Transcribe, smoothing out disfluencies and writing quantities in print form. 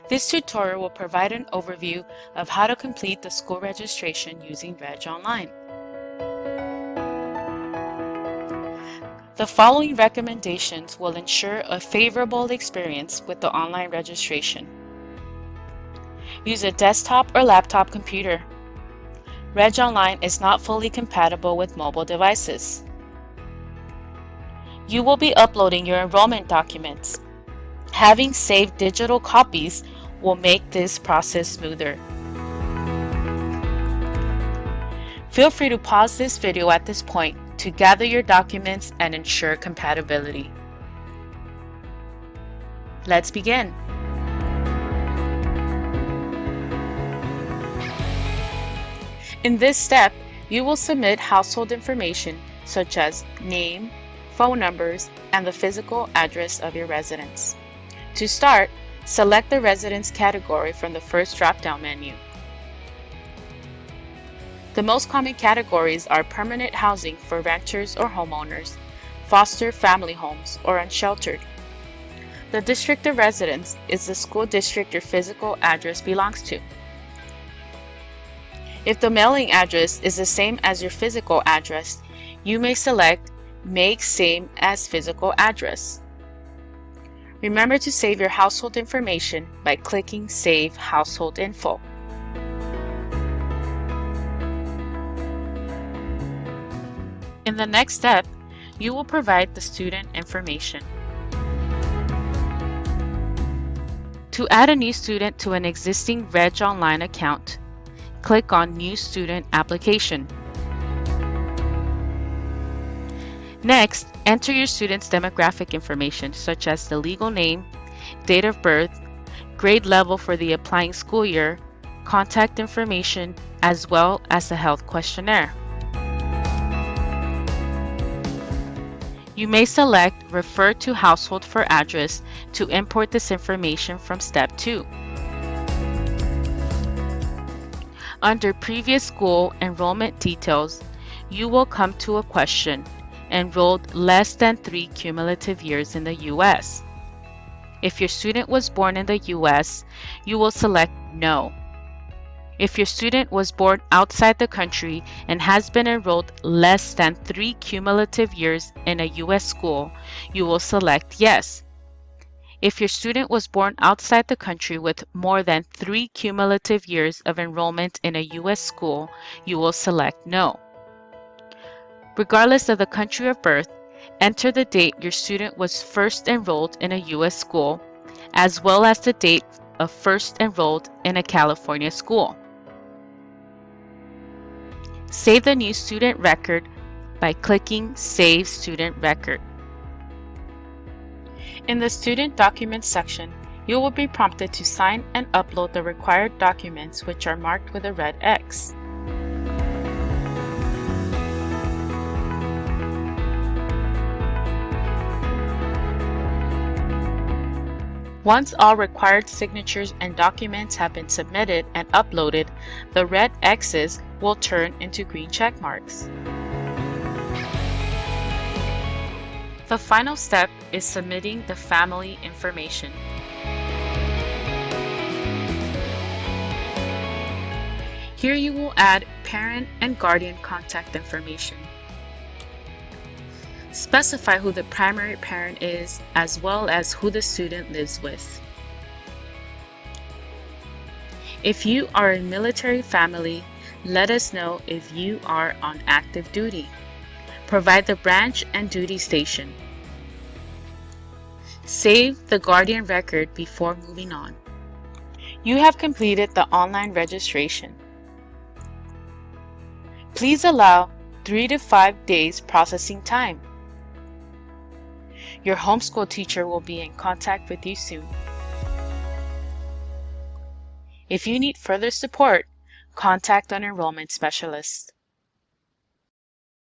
This tutorial will provide an overview of how to complete the school registration using REG-Online. The following recommendations will ensure a favorable experience with the online registration. Use a desktop or laptop computer. REG-Online is not fully compatible with mobile devices. You will be uploading your enrollment documents. Having saved digital copies will make this process smoother. Feel free to pause this video at this point to gather your documents and ensure compatibility. Let's begin. In this step, you will submit household information such as name, phone numbers, and the physical address of your residence. To start, select the residence category from the first drop-down menu. The most common categories are permanent housing for renters or homeowners, foster family homes, or unsheltered. The district of residence is the school district your physical address belongs to. If the mailing address is the same as your physical address, you may select Make Same as Physical Address. Remember to save your household information by clicking Save Household Info. In the next step, you will provide the student information. To add a new student to an existing REG-Online account, click on New Student Application. Next, enter your student's demographic information such as the legal name, date of birth, grade level for the applying school year, contact information, as well as the health questionnaire. You may select Refer to Household for Address to import this information from Step 2. Under Previous School Enrollment Details, you will come to a question, enrolled less than 3 cumulative years in the U.S. If your student was born in the U.S., you will select No. If your student was born outside the country and has been enrolled less than 3 cumulative years in a U.S. school, you will select Yes. If your student was born outside the country with more than 3 cumulative years of enrollment in a U.S. school, you will select No. Regardless of the country of birth, enter the date your student was first enrolled in a U.S. school, as well as the date of first enrolled in a California school. Save the new student record by clicking Save Student Record. In the Student Documents section, you will be prompted to sign and upload the required documents, which are marked with a red X. Once all required signatures and documents have been submitted and uploaded, the red X's will turn into green check marks. The final step is submitting the family information. Here you will add parent and guardian contact information. Specify who the primary parent is, as well as who the student lives with. If you are a military family, let us know if you are on active duty. Provide the branch and duty station. Save the guardian record before moving on. You have completed the online registration. Please allow 3 to 5 days processing time. Your homeschool teacher will be in contact with you soon. If you need further support, contact an enrollment specialist.